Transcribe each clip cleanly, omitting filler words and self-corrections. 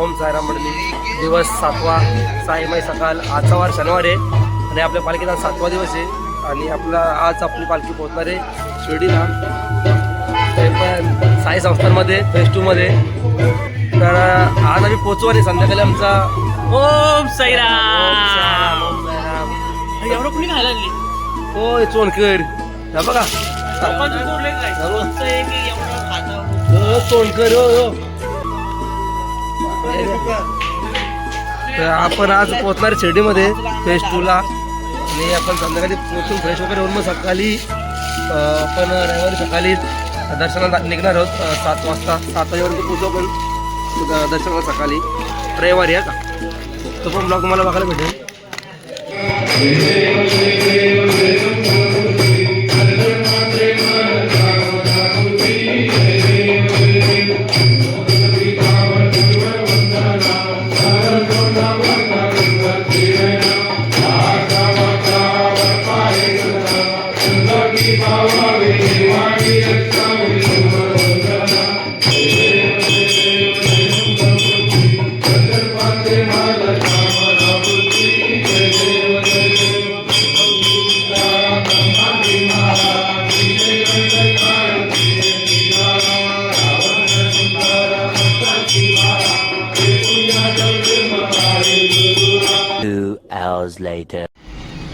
ओम साईराम मंडळी. दिवस 7वा, 6 मे सकाळ. आजचा वार शनिवार आहे आणि आपल्या पालखीचा 7वा दिवस आहे. आणि आज आपली पालखी पोहोचणार आहे शिर्डीला, ते पण साई संस्थांमध्ये फेज 2 मध्ये. तर आज आम्ही पोहोचू आणि संध्याकाळी आमचा ओम साईराम. ओम साईराम. एवढं कुणी खायला लागली? होय चोणकर, हे बघा चोणकर. तर आपण आज पोहोचणार शिर्डीमध्ये फेज 2 ला आणि आपण संध्याकाळी पोहोचून फ्रेश वगैरे होऊन मग सकाळी आपण रविवारी सकाळी दर्शनाला निघणार आहोत 7 वाजता. 7 वाजेपर्यंत पोहोचू आपण दर्शनाला सकाळी रविवारी. आहे का तो पण ब्लॉग तुम्हाला बघायला भेटेल.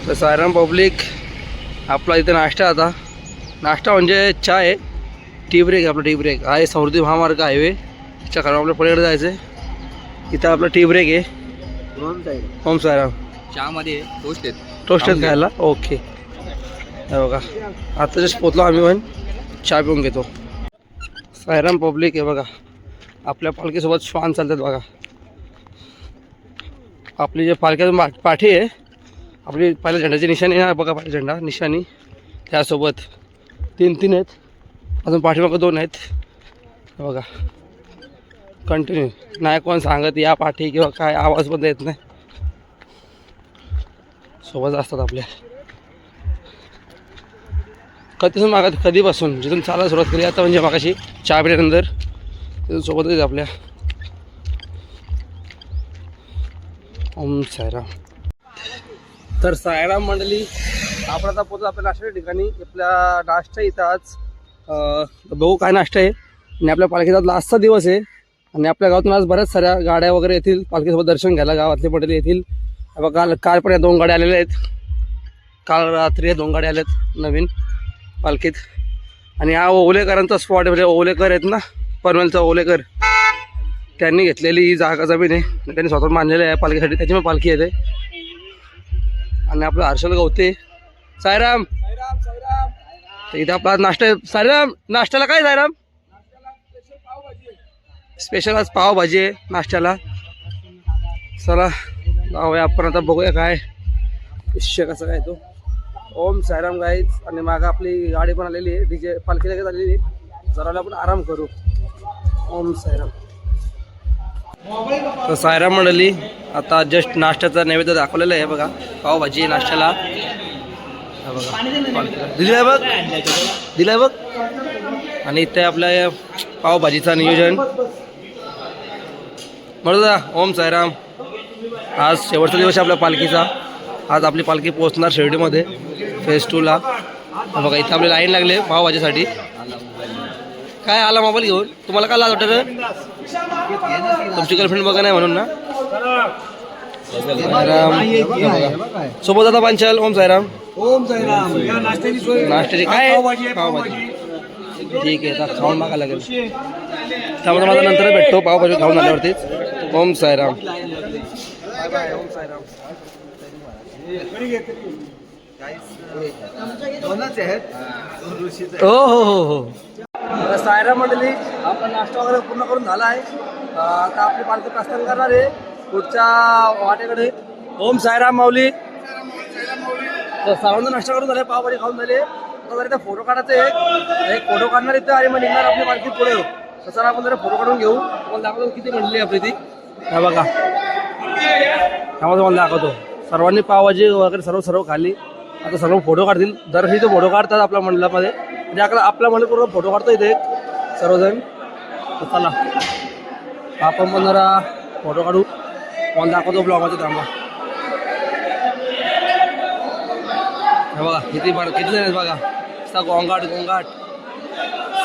तर साईराम पब्लिक, आपला इथे नाश्ता. आता नाश्ता म्हणजे चहा आहे. टी ब्रेक, आपला टी ब्रेक आहे. समृद्धी महामार्ग हायवे च्या कारण आपल्या पलीकडे जायचं आहे. इथं आपला टी ब्रेक आहे. ओम साईराम. चहामध्ये टोस्ट टोस्टेड खायला. ओके, हे बघा आता जस्ट पोचलो आम्ही पण चहा पिऊन घेतो. साईराम पब्लिक हे बघा, आपल्या पालखीसोबत श्वान चालतात बघा. आपली जे पालख्याची पाठी आहे, आपली पहिल्या झेंड्याची निशाणी आहे बघा. पहिला झेंडा निशाणी, त्यासोबत 3 आहेत. अजून पाठीमागं 2 आहेत. हे बघा कंटिन्यू. नाही कोण सांगत या पाठी किंवा काय, आवाज पण येत नाही. सोबत असतात आपल्या. कधीपासून जिथून चालायला सुरुवात केली आता, म्हणजे मागाशी चहा पिल्यानंतर तिथून सोबतच आपल्या. ओम साईराम. तर साईराम मंडळी, आपण आता पोहोचलो आपल्या नाश्त्याच्या ठिकाणी. आपल्या नाश्ता इथं आज बघू काय नाश्ता आहे. आणि आपल्या पालखीचा लास्टचा दिवस आहे आणि आपल्या गावातून आज बऱ्याच साऱ्या गाड्या वगैरे येतील पालखीसोबत दर्शन घ्यायला. गावातले मंडळी येतील. काल पण या 2 गाड्या आलेल्या आहेत. काल रात्री या 2 गाड्या आल्यात नवीन पालखीत. आणि हा ओवलेकरांचा स्पॉट आहे. म्हणजे ओवलेकर आहेत ना, पनवेलचा ओवलेकर, त्यांनी घेतलेली ही जागा जमीन आहे. त्यांनी स्वतः बांधलेली आहे पालखीसाठी, त्याच्यामुळे पालखी येते. आणि आपलं हर्षल गवते. साईराम. तर इथं आपला नाश्ता आहे. साईराम, नाश्त्याला काय साईराम? स्पेशल आज पावभाजी आहे नाश्त्याला. चला जाऊया आपण आता, बघूया काय विषय कसा काय तो. ओम साईराम गाईज. आणि मागं आपली गाडी पण आलेली आहे, डीजे पालखी लगेच आलेली आहे. जरा आपण आराम करू. ओम साईराम. तर साईराम मंडळी, आता जस्ट नाश्त्याचा नैवेद्य दाखवलेला आहे बघा. पावभाजी नाश्त्याला बघा, दिलाय बघ, दिलाय बघ. आणि इथे आपल्या पावभाजीचा नियोजन. म्हणून ओम साईराम. आज शेवटचा दिवस आहे आपल्या पालखीचा. आज आपली पालखी पोहोचणार शिर्डीमध्ये फेज 2 ला. बघा इथं आपली लाईन लागले पावभाजीसाठी. काय आला मोबाईल घेऊन? तुम्हाला काय लाज वाटतं? तुमची गर्लफ्रेंड बघा नाही म्हणून ना. सोबत आता पांचाल. ओम साईराम. ओम साईराम. नाश्त्याची काय पावभाजी. ठीक आहे, आता खाऊन मागा लागेल. त्यामुळे माझा नंतर भेटतो पावभाजी खाऊन आल्यावरतीच. ओम साईराम. Bye bye. ओम साईराम. हो हो हो हो. साईराम मंडळी, आपण नाश्ता वगैरे पूर्ण करून झाला आहे. आता आपली पालखी प्रस्थान करणार आहे पुढच्या वाटेकडे. ओम साईराम माऊली. तर सर्वांना नाश्ता करून झाले, पावभाजी खाऊन झाले. आता जरा इथं फोटो काढायचे. एक फोटो काढणार इथं आणि मग निघणार आपली पालखी पुढे. तसं आपण जरा फोटो काढून घेऊ. तुम्हाला दाखवतो किती म्हणली आपली ती. हा बघा, त्यामुळे तुम्हाला दाखवतो. सर्वांनी पावभाजी वगैरे सर्व खाल्ली. आता सर्व फोटो काढतील. दरवर्षी ते फोटो काढतात आपल्या मंडळामध्ये. म्हणजे आपल्या मंडळ पूर्ण फोटो काढतो इथे सर्वजण. चला आपण पण जरा फोटो काढू मला दाखवतो ब्लॉगमध्ये थांबा. हे बघा किती जण आहेत बघा. नुसता गोंगाट गोंगाट.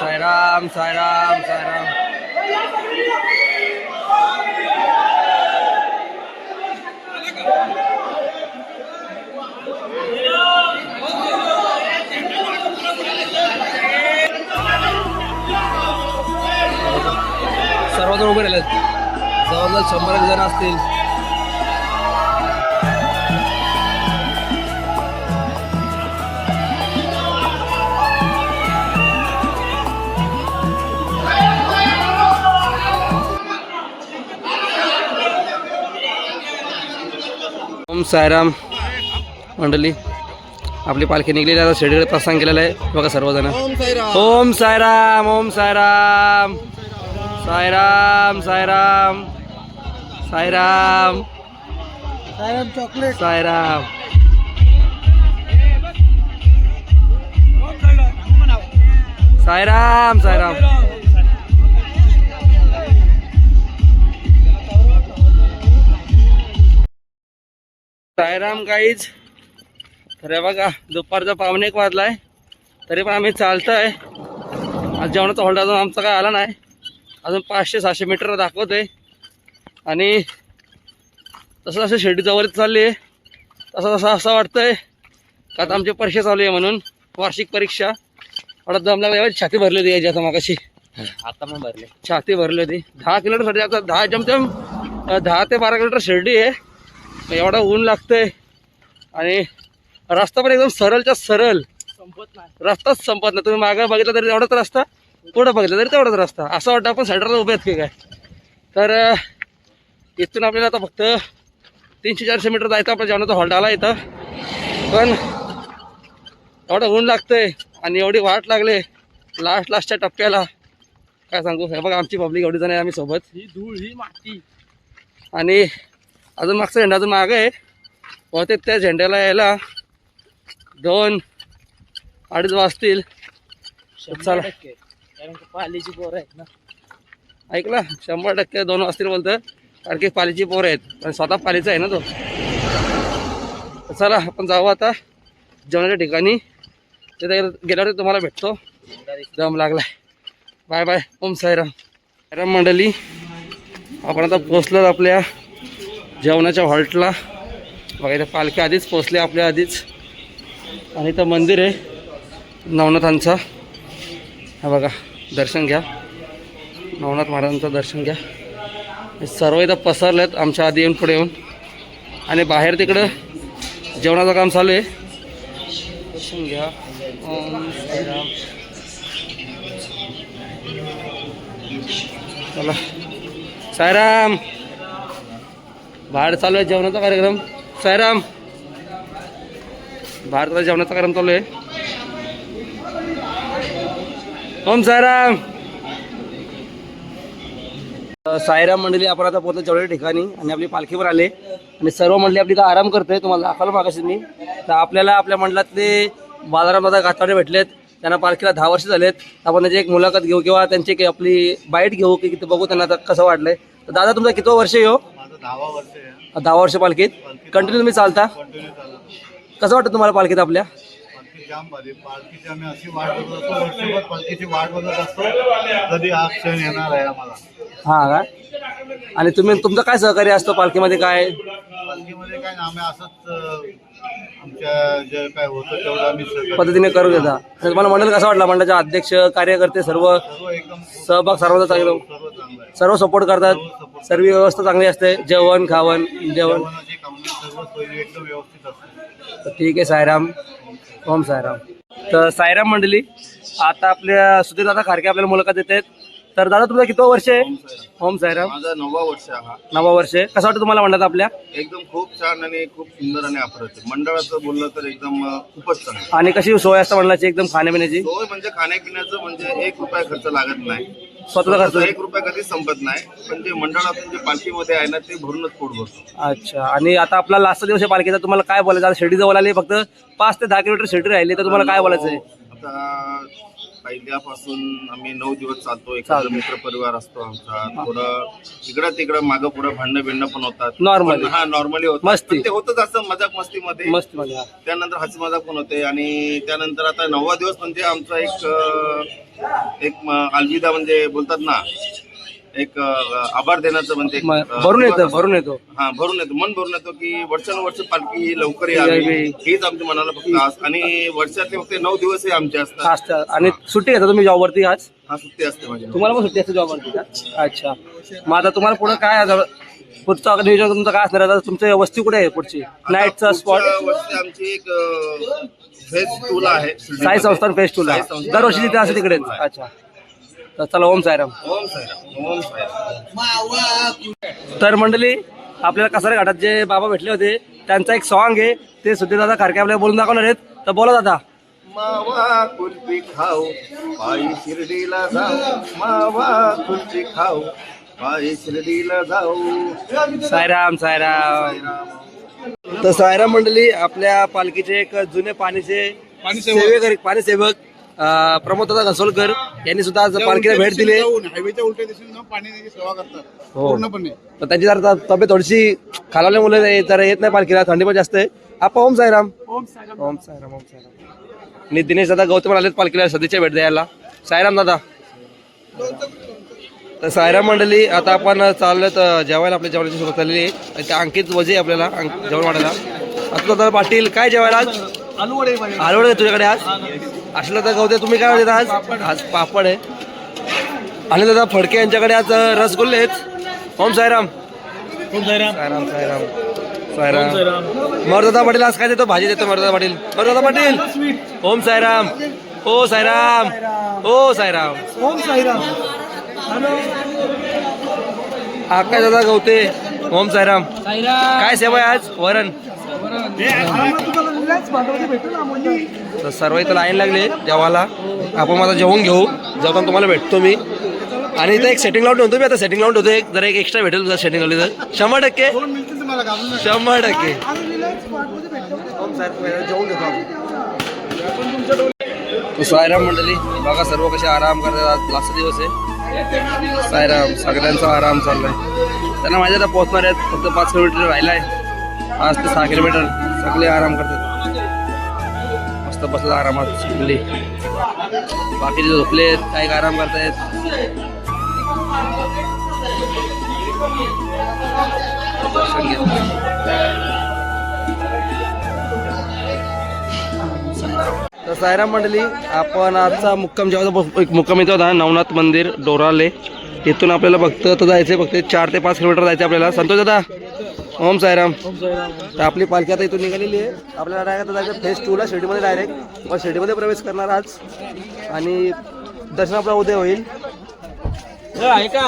साईराम साईराम साईराम. सर्वजण उभे राहिलेत. जवळजवळ 100 जण असतील. ओम साईराम मंडळी, आपली पालखी निघलेली आता शिर्डीकडे प्रस्थान केलेलं आहे बघा सर्वजण. ओम साईराम ओम साईराम साईराम साईराम साईराम साईराम चॉकलेट साईराम. साईराम साईराम. साईराम गाईज. तर हे बघा दुपारचा 1:45 वाजलाय तरी पण आम्ही चालतोय. आज जेवणाचा हॉल्ट अजून आमचा काय आला नाही. अजून 500-600 मीटर दाखवतोय. आणि तसं जसं शिर्डी जवळ चालली आहे तसं असं वाटतंय का आता आमची परीक्षा चालू आहे म्हणून वार्षिक परीक्षा. एवढा दम लागला. छाती भरली होती याची आता मागाशी. आता पण भरले. छाती भरली होती. 10 किलोमीटर आता 10 जमजम 10 ते 12 किलोमीटर शिर्डी आहे. एवढा ऊन लागतंय आणि रस्ता पण एकदम सरळच्या सरळ संपत नाही. रस्ताच संपत नाही. तुम्ही मागं बघितलं तरी तेवढाच रस्ता, पुढं बघितलं तरी तेवढाच रस्ता. असं वाटतं आपण साईडला उभे आहेत की काय. तर इथून आपल्याला आता फक्त 300-400 मीटर जायचं. आपल्या जेवणाचा हॉल्ट आला इथं. पण एवढं ऊन लागतंय आणि एवढी वाट लागले लास्टच्या टप्प्याला काय सांगू. हे बघा आमची पब्लिक एवढी जण आहे आम्ही सोबत. ही धूळ ही माती. आणि अजून मागचा झेंडा अजून मागं आहे. बहुतेक त्या झेंड्याला यायला 2-2:30 वाजतील. चला पालीची पोरं आहेत ना. ऐकला 100% 2 वाजतील बोलतं. कारण की पालीची पोरं आहेत पण स्वतः पालीचा आहे ना तो. चला आपण जाऊ आता जेवणाच्या ठिकाणी. तिथे गेल्यावर तुम्हाला भेटतो. दम लागलाय. Bye bye. ओम साईराम. साईराम मंडळी, आपण आता पोचलो आपल्या जेवणाच्या हॉल्टला. बघा इथं पालखी आधीच पोचली आपल्या आधीच. आणि इथं मंदिर आहे नवनाथांचा. हा बघा दर्शन घ्या. नवनाथ महाराजांचं दर्शन घ्या. हे सर्व इथं पसरलेत आमच्या आधी येऊन पुढे येऊन. आणि बाहेर तिकडं जेवणाचं काम चालू आहे. दर्शन घ्या. ओम साईराम. चला साईराम. बाहेर चालू आहे जेवणाचा कार्यक्रम. साईराम. बाहेर जेवणाचा कार्यक्रम चालू आहे. ओम साईराम. साईराम मंडळी, आपण आता पोहोचलो जेवणाच्या ठिकाणी आणि आपली पालखी पण आले आणि सर्व मंडळी आपली का आराम करते. तुम्हाला दाखवलं मागाशी मी. तर आपल्याला आपल्या मंडळातले बाजारामध्ये गाठाडे भेटलेत. त्यांना पालखीला 10 वर्ष झालेत. आपण त्याची एक मुलाखत घेऊ किंवा त्यांची एक आपली बाईट घेऊ की बघू त्यांना आता कसं वाटलंय. तर दादा तुमचं किती वर्ष येऊ? 10 वर्ष पालखीत कंटिन्यू तुम्ही चालता. कसं वाटतं तुम्हाला पालखीत आपल्या? जाम भारी. पालखीची आम्ही अशी वाट बघत असतो. वर्षभर पालखीची वाट बघत असतो कधी हा क्षण येणार आहे आम्हाला. हां का. आणि तुमचं काय सहकार्य असतं पालखीमध्ये? काय पालखीमध्ये काय ना आम्ही असंच आमच्या जे काय होतं तेवढं आम्ही पद्धतीने करू देता. तुम्हाला मंडळ कसं वाटलं? मंडळाचे अध्यक्ष कार्यकर्ते सर्व एकदम सहभाग सर्वांचा चांगलं, सर्व चांगलं आहे. सर्व सपोर्ट करतात. सर्व व्यवस्था चांगली असते. जेवण खावण जेवण जेवणाची कामं सर्व सोयी एकदम व्यवस्थित असते. तर ठीक आहे. साईराम. ओम साईराम. तर साईराम मंडळी, आता आपल्या सुधीर दादा खारके आपल्याला मुलाखत देत आहेत. तर दादा तुमचं किती वर्ष आहे? ओम साईराम. माझा 9वा वर्ष हा. 9वा वर्ष. कसं वाटतं तुम्हाला मंडळात आपल्या? एकदम खूप छान आणि खूप सुंदर आणि अप्रतिम. मंडळाचं बोललं तर एकदम खूपच चांगलं. आणि कशी सोय असते मंडळाची एकदम खाण्यापिण्याची? सोय म्हणजे खाण्यापिण्याचं म्हणजे 1 रुपया खर्च लागत नाही. स्वतःचा खर्च? 1 रुपया कधीच संपत नाही. पण जे मंडळातून जे पालखीमध्ये आहे ना ते भरूनच पोट भरतो. अच्छा. आणि आता आपला लास्टचा दिवस आहे पालखीचा. तुम्हाला काय बोलायचं? आता शिर्डी जवळ आली, फक्त 5 ते 10 किलोमीटर शिर्डी राहिली, तर तुम्हाला काय बोलायचं आहे? आता पहिल्यापासून आम्ही 9 दिवस चालतो. एकत्र मित्र परिवार असतो आमचा. थोडं इकडं तिकडं मागं पुढं भांडणं बिंडणं पण होतात. Normally. हा नॉर्मली होतं. मस्ती. पण ते होतच असं मजाक मस्तीमध्ये. मस्त मध्ये. त्यानंतर हसी मजाक पण होते आणि त्यानंतर आता 9वा दिवस म्हणजे आमचा एक अलविदा म्हणजे बोलतात ना, एक आभार देण्याचं म्हणजे भरून येतो हा भरून येतो, मन भरून येतो की वर्षानुवर्ष पालखी ही लवकर यावी हीच आमच्या मनाला फक्त आस. आणि वर्षातले फक्त 9 दिवसही आमचे असतात. आणि सुट्टी घेता तुम्ही जॉबवरती आज? हा सुट्टी असते माझी. तुम्हाला पण सुट्टी असते जॉबवरती का? अच्छा. मग आता तुम्हाला पुढे काय पुढचं नियोजन तुमचं काय असणार आता? तुमची वस्ती कुठे आहे पुढची नाईटचा स्पॉट? वर्षी आमची एक फेज 2 ला आहे, साई संस्थान फेज 2 ला. दरवर्षी तिथे असते तिकडेच. अच्छा. तर चला ओम साईराम. ओम साईराम. ओम साईराम. तर मंडळी आपल्याला कसारे घाटात जे बाबा भेटले होते त्यांचा एक सॉन्ग आहे, ते सुधीर दादा खारके आपल्याला बोलून दाखवणार आहेत. तर बोला दादा. मावा कुल्फी खाऊ पायी शिर्डीला जाऊ, मावा कुल्फी खाऊ पायी शिर्डीला जाऊ. साईराम साईराम. तर साईराम मंडळी आपल्या पालखीचे एक जुने पाणीसेवक प्रमोद दादा घसोलकर यांनी सुद्धा आज पालखीला भेट दिली. हायवेच्या उलट्या दिशेने पाण्याची सेवा करतात पूर्णपणे. तर त्यांची जरा तब्येत थोडीशी खालावल्यामुळे जरा येत नाही पालखीला, थंडी पण जास्त आहे. आपण ओम साईराम. ओम साईराम. ओम साईराम. ओम साईराम. आणि दिनेश दादा गौतम आलेत पालखीला सदिच्छा भेट द्यायला. साईराम दादा. तर साईराम मंडळी आता आपण चाललो तर जेवायला, आपल्या जेवणाची सुरुवात झालेली आहे. त्या अंकित वजे आपल्याला जेवण वाटायला. आता दादा पाटील काय जेवायला आज? आलूवडे तुझ्याकडे आज? असलं तर गौते तुम्ही काय देता आज? आज पापड आहे. आणि दादा फडके यांच्याकडे आज रसगुल्ले आहेत. ओम साईराम. साईराम साईराम साईराम. मरुदादा पाटील आज काय देतो? भाजी देतो मरुदादा पाटील. मरुदादा पाटील. ओम साईराम. ओ साईराम. ओ साईराम. ओम साईराम. आकाश दादा गवते. ओम साईराम. काय सेवा आहे आज? वरण. तर सर्व इथं लाईन लागले जेवायला. आपण माझा जेवून घेऊ. जेवताना तुम्हाला भेटतो मी. आणि इथं एक सेटिंग लावून ठेवतो मी. आता सेटिंग लावून ठेवतो. एक जरा एक एक्स्ट्रा भेटेल जर सेटिंग लावली तर 100%. 100%. जेवून घेतो. साईराम मंडळी बघा सर्व कसे आराम करतात. आज लास्ट दिवस आहे. साईराम सगळ्यांचा आराम चाललाय. त्यांना माझ्या आता पोहोचणार आहेत. फक्त 5 किलोमीटर राहिलाय. 5 ते 6 किलोमीटर. सगळे आराम करतात. मस्त बसला आरामात सगळे. बाकीचे झोपले आहेत, काही आराम करतायत. तर साईराम मंडळी आपण आजचा मुक्काम जेव्हा एक मुक्काम येतो होता नवनाथ मंदिर डोराले. इथून आपल्याला फक्त तर जायचं फक्त 4 ते 5 किलोमीटर जायचं आपल्याला. संतोष दादा. ओम साईराम. तर आपली पालखी आता इथून निघालेली आहे. आपल्याला डायरेक्ट जायचं फेज 2 ला शिर्डीमध्ये डायरेक्ट. मग शिर्डीमध्ये प्रवेश करणार आज आणि दर्शन आपला उद्या होईल.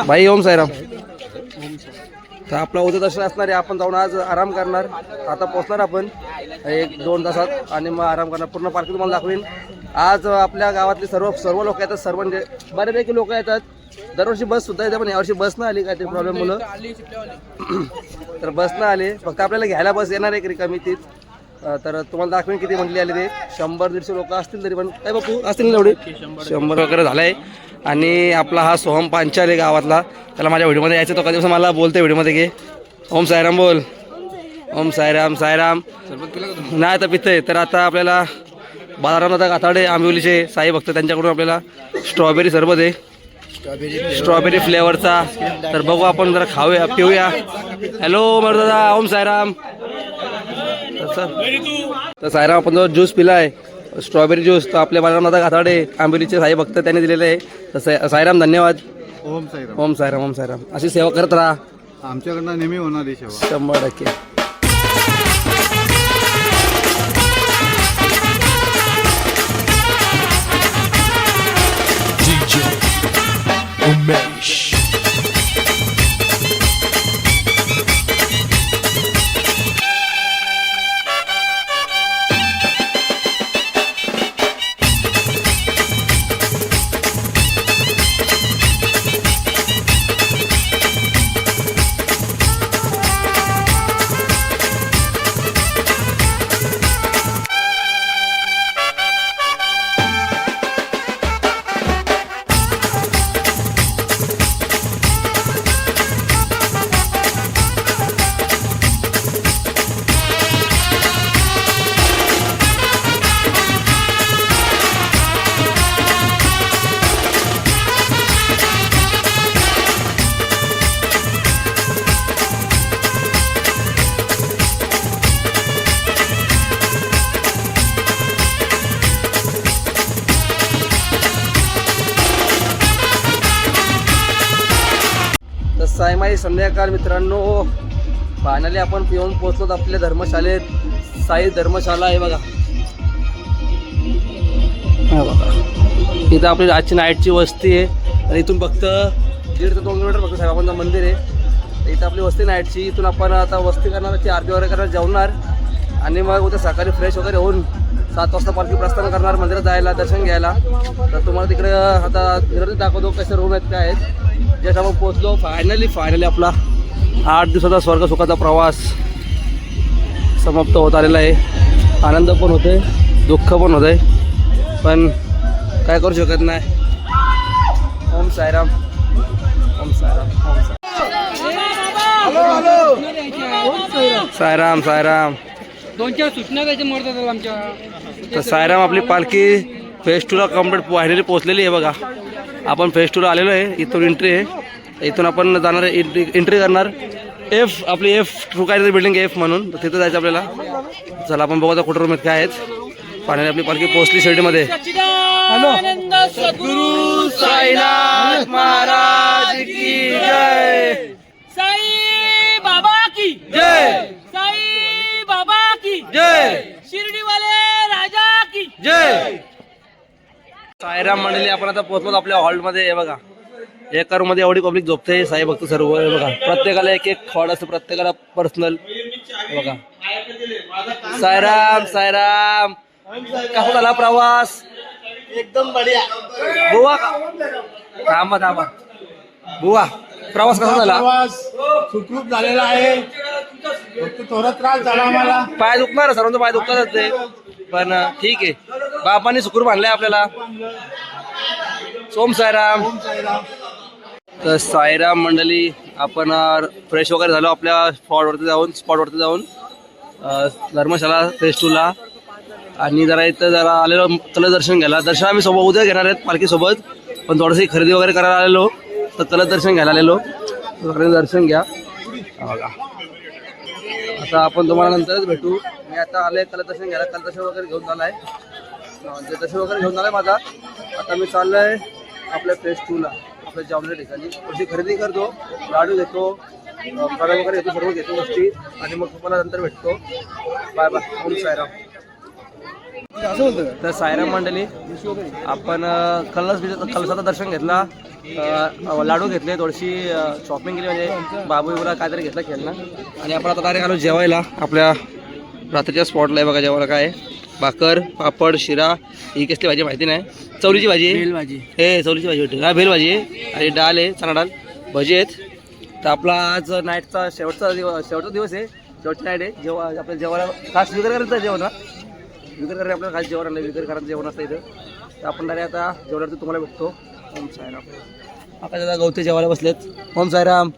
भाई ओम साईराम. तर आपला उद्या दर्शन असणार आहे. आपण जाऊन आज आराम करणार. आता पोहोचणार आपण 1-2 तासात आणि मग आराम करणार. पूर्ण पालखी तुम्हाला दाखवेन. आज आपल्या गावातले सर्व लोक येतात. सर्व म्हणजे बऱ्यापैकी लोक येतात. दरवर्षी बस सुद्धा येते पण यावर्षी बस नाही आली काहीतरी प्रॉब्लेम मुलं. तर बस नाही आली. फक्त आपल्याला घ्यायला बस येणार आहे रिकामी तीच. तर तुम्हाला दाखवेन किती म्हटली आली ते. 100-150 लोक असतील तरी पण काय बापू असतील ना एवढे 100 वगैरे झालाय. आणि आपला हा सोहम पांचाल आहे गावातला. त्याला माझ्या व्हिडिओमध्ये यायचं तो कधी दिवस मला बोलते व्हिडिओमध्ये की ओम साईराम बोल. ओम साईराम. साईराम नाही तर पितंय. तर आता आपल्याला बाजारामध्ये गाथाडे आंबिवलीचे साई भक्त त्यांच्याकडून आपल्याला स्ट्रॉबेरी सरबत आहे. स्ट्रॉबेरी फ्लेवरचा. तर बघू आपण जरा खाऊया पिऊया. हॅलो मरुदादा. ओम साईराम. तर साईराम आपण जो ज्यूस पिला आहे स्ट्रॉबेरी ज्यूस तो आपल्या बाजारामध्ये गाथाडे आंबिवलीचे साई भक्त त्यांनी दिलेले आहे. तर साईराम धन्यवाद. ओम साईराम. ओम साईराम. ओम साईराम. अशी सेवा करत राहा. आमच्याकडनं नेहमी होणारी सेवा. 100%. Umesh. सायमाई संध्याकाळ मित्रांनो, फायनली आपण येऊन पोहोचलो आपल्या धर्मशाळेत. साई धर्मशाला आहे बघा. हा बघा, इथं आपली आजची नाईटची वस्ती आहे आणि इथून फक्त 1.5 ते 2 किलोमीटर फक्त साईबाबांचं मंदिर आहे. इथं आपली वस्ती नाईटची. इथून आपण आता वस्ती करणार, ती आरती वगैरे करणार, जेवणार आणि मग उद्या सकाळी फ्रेश वगैरे होऊन 7 वाजता पालखी प्रस्थान करणार मंदिरात जायला, दर्शन घ्यायला. तर तुम्हाला तिकडे आता तिकडे दाखवतो कसे रूम आहेत, काय आहेत. जस्ट आपण पोहोचलो फायनली आपला 8 दिवसाचा स्वर्ग सुखाचा प्रवास समाप्त होत आलेला आहे. आनंद पण होतोय, दुःख पण होतंय, पण काय करू शकत नाही. ओम साईराम, ओम साईराम, ओम साईराम, साईराम. 2-4 सूचना द्यायच्या मोडतात आमच्या. तर साईराम आपली पालखी फेज 2ला कम्प्लीट फायनली पोहोचलेली आहे बघा. आपण फेज 2ला आलेलो आहे. इथून एंट्री आहे. इथून आपण जाणार आहे, एंट्री करणार. आपली F2 काय बिल्डिंग आहे F म्हणून, तर तिथं जायचं आपल्याला. चला आपण बघू आता कुठं रूम आहेत, काय आहेत. फायनली आपली पालखी पोहोचली शिर्डीमध्ये. सद्गुरु साईनाथ महाराज की जय, साई बाबा की जय, साई बाबा की जय, शिर्डी वाले राजा की जय. साईराम मंडळी, आपण आता पोहोचलो आपल्या हॉलमध्ये. हे बघा, एका रूम मध्ये एवढी पब्लिक झोपते. साई भक्त सर्व हे बघा, प्रत्येकाला एक एक हॉल असतं, प्रत्येकाला पर्सनल. बघा, साईराम, साईराम. कसा झाला प्रवास? एकदम बढिया. बुवा थांबा बुवा, प्रवास कसा झाला? प्रवास सुखरूप झालेला आहे. फक्त थोडा त्रास झाला आम्हाला. पाय दुखणार, सर्वांचं पाय दुखतातच ते, पण ठीक आहे. बापाने सुखरूप आणलाय आपल्याला. ओम साईराम. तर साईराम मंडळी, आपण फ्रेश वगैरे झालो आपल्या स्पॉटवरती जाऊन धर्मशाला फेज 2ला. आणि जरा आलेलो कलश दर्शन घ्यायला. दर्शन आम्ही सोबत उद्या घेणार आहेत पालखीसोबत, पण थोडीशी खरेदी वगैरे करायला आलेलो, तर कलश दर्शन घ्यायला आलेलो. दर्शन घ्या बघा. आता आपण तुम्हाला नंतरच भेटू. मी आता आले कलश दर्शन घ्यायला. कलश दर्शन वगैरे घेऊन झालाय, दर्शन वगैरे घेऊन झालाय माझा. आता मी चाललोय आपल्या फेज 2ला, आपल्या जेवणाच्या ठिकाणी. थोडी खरेदी करतो, लाडू घेतो, फळं वगैरे घेतो, सर्व घेतो गोष्टी, आणि मग तुम्हाला नंतर भेटतो. Bye bye. ओम साईराम. तर साईराम मंडळी, आपण कलशाचं दर्शन घेतला, लाडू घेतले, थोडीशी शॉपिंग केली, म्हणजे बाबू बिबूला काहीतरी घेतलं खेळणं. आणि आपण आता डायरेक्ट आलो जेवायला आपल्या रात्रीच्या स्पॉटला. आहे बघा जेवायला काय आहे, भाकर, पापड, शिरा. ही कसली भाजी माहिती नाही. चवलीची भाजी, भेलभाजी. हे चवलीची भाजी भेटते का? भेल भाजी आहे, आणि डाळ आहे, चणा डाळ, भजी आहेत. तर आपला आज नाईटचा शेवटचा दिवस आहे, शेवटची नाईट आहे. आपल्याला जेवायला खास विकर करायचं जेवण ना, विकर करायला आपल्याला खास जेवण आणलं, विकर करायचं जेवण असतं इथं. तर आपण डायरेक्ट आता जेवणावरती तुम्हाला भेटतो. ओम साईराम. आता दादा गवते जेवायला बसलेत. ओम साईराम.